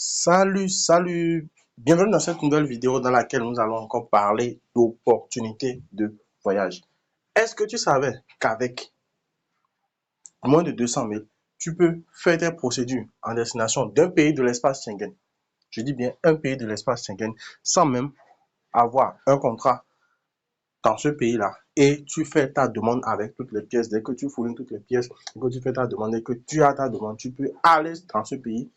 Salut, bienvenue dans cette nouvelle vidéo dans laquelle nous allons encore parler d'opportunités de voyage. Est-ce que tu savais qu'avec moins de 200 000, tu peux faire tes procédures en destination d'un pays de l'espace Schengen? Je dis bien un pays de l'espace Schengen sans même avoir un contrat dans ce pays-là. Et tu fais ta demande avec toutes les pièces. Dès que tu fournis toutes les pièces, que tu fais ta demande et que tu as ta demande, tu peux aller dans ce pays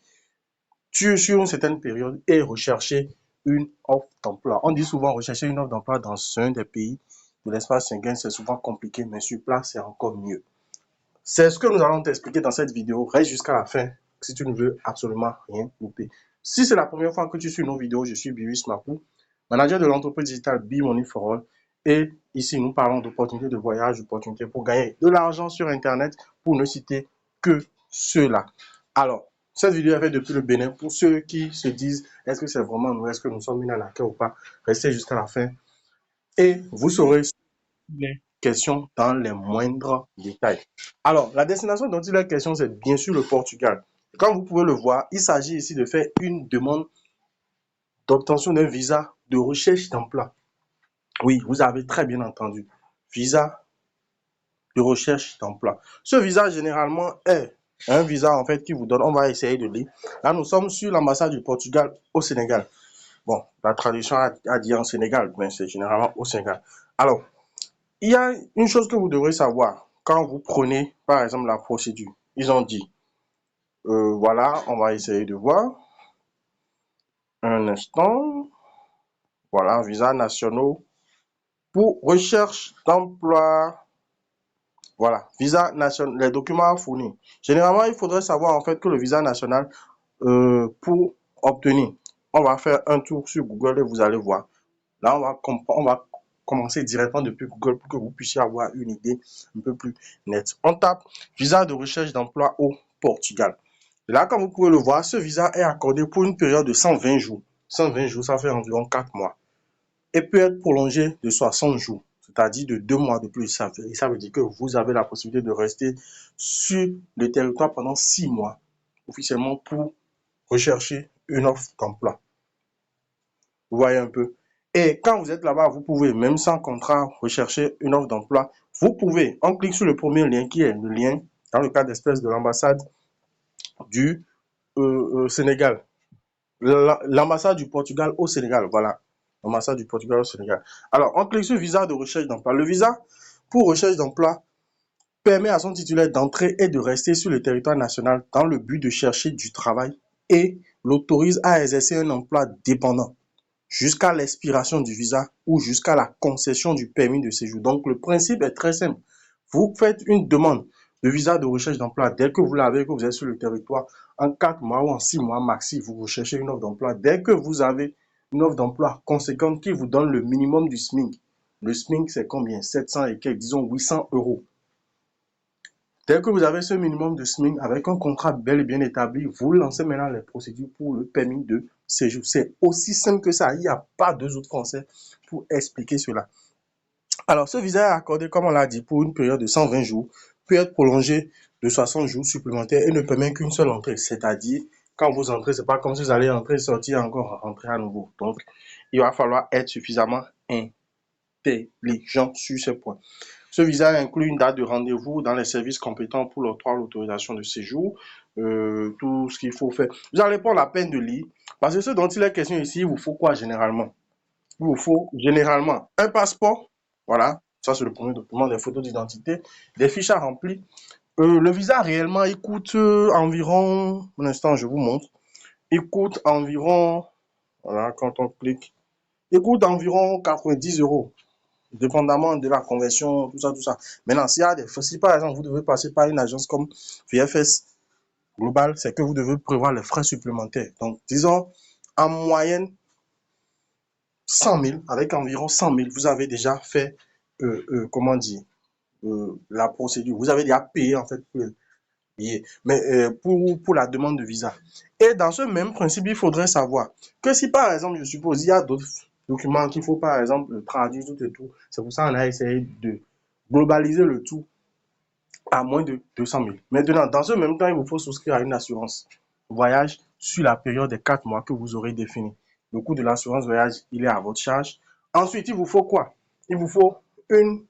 sur une certaine période et rechercher une offre d'emploi. On dit souvent rechercher une offre d'emploi dans un des pays de l'espace Schengen, c'est souvent compliqué, mais sur place, c'est encore mieux. C'est ce que nous allons t'expliquer dans cette vidéo. Reste jusqu'à la fin si tu ne veux absolument rien louper. Si c'est la première fois que tu suis nos vidéos, je suis Biwis Makou, manager de l'entreprise digitale Be Money for All. Et ici, nous parlons d'opportunités de voyage, d'opportunités pour gagner de l'argent sur Internet, pour ne citer que ceux-là. Alors, cette vidéo est faite depuis le Bénin. Pour ceux qui se disent, est-ce que c'est vraiment nous, est-ce que nous sommes mis à la queue ou pas, restez jusqu'à la fin et vous saurez les questions dans les moindres détails. Alors, la destination dont il est question, c'est bien sûr le Portugal. Comme vous pouvez le voir, il s'agit ici de faire une demande d'obtention d'un visa de recherche d'emploi. Oui, vous avez très bien entendu. Visa de recherche d'emploi. Ce visa, généralement, est un visa en fait qui vous donne, on va essayer de lire. Là, nous sommes sur l'ambassade du Portugal au Sénégal. Bon, la traduction a dit en Sénégal, mais c'est généralement au Sénégal. Alors, il y a une chose que vous devrez savoir quand vous prenez, par exemple, la procédure. Ils ont dit, voilà, on va essayer de voir. Un instant. Voilà, visa nationaux pour recherche d'emploi. Voilà, visa national, les documents fournis. Généralement, il faudrait savoir en fait que le visa national, pour obtenir, on va faire un tour sur Google et vous allez voir. Là, on va commencer directement depuis Google pour que vous puissiez avoir une idée un peu plus nette. On tape visa de recherche d'emploi au Portugal. Et là, comme vous pouvez le voir, ce visa est accordé pour une période de 120 jours. 120 jours, ça fait environ 4 mois. Et peut être prolongé de 60 jours, c'est-à-dire de 2 mois de plus. Ça veut dire que vous avez la possibilité de rester sur le territoire pendant 6 mois, officiellement, pour rechercher une offre d'emploi. Vous voyez un peu. Et quand vous êtes là-bas, vous pouvez, même sans contrat, rechercher une offre d'emploi. Vous pouvez, on clique sur le premier lien qui est le lien, dans le cas d'espèce de l'ambassade du Sénégal. L'ambassade du Portugal au Sénégal, voilà. L'ambassade du Portugal au Sénégal. Alors, on clique sur visa de recherche d'emploi. Le visa pour recherche d'emploi permet à son titulaire d'entrer et de rester sur le territoire national dans le but de chercher du travail et l'autorise à exercer un emploi dépendant jusqu'à l'expiration du visa ou jusqu'à la concession du permis de séjour. Donc, le principe est très simple. Vous faites une demande de visa de recherche d'emploi. Dès que vous l'avez, que vous êtes sur le territoire, en 4 mois ou en 6 mois maxi, vous recherchez une offre d'emploi. Dès que vous avez une offre d'emploi conséquente qui vous donne le minimum du SMIC, le SMIC, c'est combien? 700 et quelques, disons 800 euros. Dès que vous avez ce minimum de SMIC avec un contrat bel et bien établi, vous lancez maintenant les procédures pour le permis de séjour. C'est aussi simple que ça. Il n'y a pas deux autres français pour expliquer cela. Alors, ce visa est accordé, comme on l'a dit, pour une période de 120 jours, peut être prolongé de 60 jours supplémentaires et ne permet qu'une seule entrée. C'est-à-dire, quand vous entrez, c'est pas comme si vous allez entrer, sortir, encore rentrer à nouveau. Donc, il va falloir être suffisamment intelligent sur ce point. Ce visa inclut une date de rendez-vous dans les services compétents pour l'octroi l'autorisation de séjour, tout ce qu'il faut faire. Vous n'allez pas la peine de lire, parce que ce dont il est question ici, il vous faut quoi généralement? Il vous faut généralement un passeport, voilà, ça c'est le premier document, des photos d'identité, des fiches à remplir. Le visa réellement, il coûte environ, un instant, je vous montre, il coûte environ, voilà, quand on clique, il coûte environ 90 euros, dépendamment de la conversion, tout ça, tout ça. Maintenant, si par exemple vous devez passer par une agence comme VFS Global, c'est que vous devez prévoir les frais supplémentaires. Donc, disons, en moyenne, 100 000, avec environ 100 000, vous avez déjà fait, comment dire, la procédure. Vous avez déjà payé, en fait, pour le billet, mais pour la demande de visa. Et dans ce même principe, il faudrait savoir que si, par exemple, je suppose, il y a d'autres documents qu'il faut, par exemple, traduire tout et tout, c'est pour ça qu'on a essayé de globaliser le tout à moins de 200 000. Maintenant, dans ce même temps, il vous faut souscrire à une assurance voyage sur la période des 4 mois que vous aurez défini. Le coût de l'assurance voyage, il est à votre charge. Ensuite, il vous faut quoi? Il vous faut une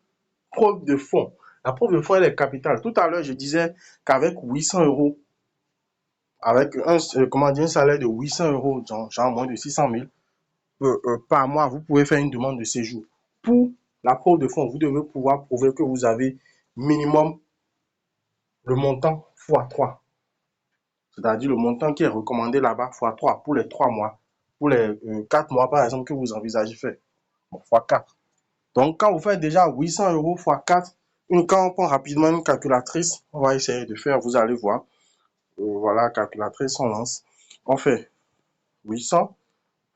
preuve de fonds. La preuve de fonds, elle est capitale. Tout à l'heure, je disais qu'avec 800 euros, avec un salaire de 800 euros, genre moins de 600 000 par mois, vous pouvez faire une demande de séjour. Pour la preuve de fonds, vous devez pouvoir prouver que vous avez minimum le montant x3. C'est-à-dire le montant qui est recommandé là-bas x3 pour les 3 mois. Pour les 4 mois, par exemple, que vous envisagez faire. Bon, x4. Donc, quand vous faites déjà 800 euros x4, quand on prend rapidement une calculatrice, on va essayer de faire, vous allez voir. Voilà, calculatrice, on lance. On fait 800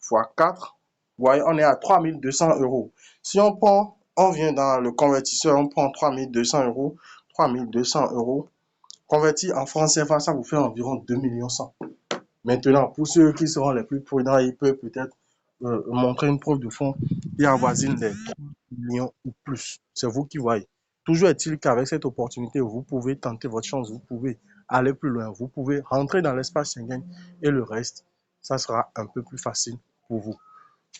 x 4. Vous voyez, on est à 3200 euros. Si on vient dans le convertisseur, on prend 3200 euros. 3200 euros. Converti en francs CFA, ça vous fait environ 2 100 000. Maintenant, pour ceux qui seront les plus prudents, ils peuvent peut-être montrer une preuve de fonds qui avoisine les 3 millions ou plus. C'est vous qui voyez. Toujours est-il qu'avec cette opportunité, vous pouvez tenter votre chance, vous pouvez aller plus loin, vous pouvez rentrer dans l'espace Schengen et le reste, ça sera un peu plus facile pour vous.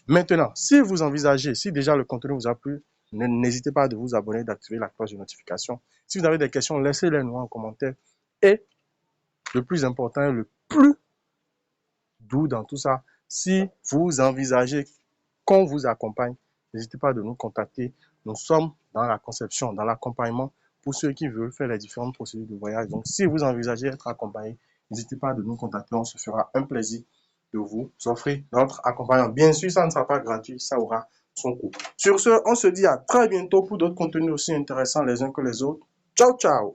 Maintenant, si vous envisagez, si déjà le contenu vous a plu, n'hésitez pas à vous abonner, d'activer la cloche de notification. Si vous avez des questions, laissez-les nous en commentaire. Et le plus important et le plus doux dans tout ça, si vous envisagez qu'on vous accompagne, n'hésitez pas à nous contacter. Nous sommes dans la conception, dans l'accompagnement pour ceux qui veulent faire les différentes procédures de voyage. Donc, si vous envisagez d'être accompagné, n'hésitez pas à nous contacter. On se fera un plaisir de vous offrir notre accompagnement. Bien sûr, ça ne sera pas gratuit, ça aura son coût. Sur ce, on se dit à très bientôt pour d'autres contenus aussi intéressants les uns que les autres. Ciao, ciao!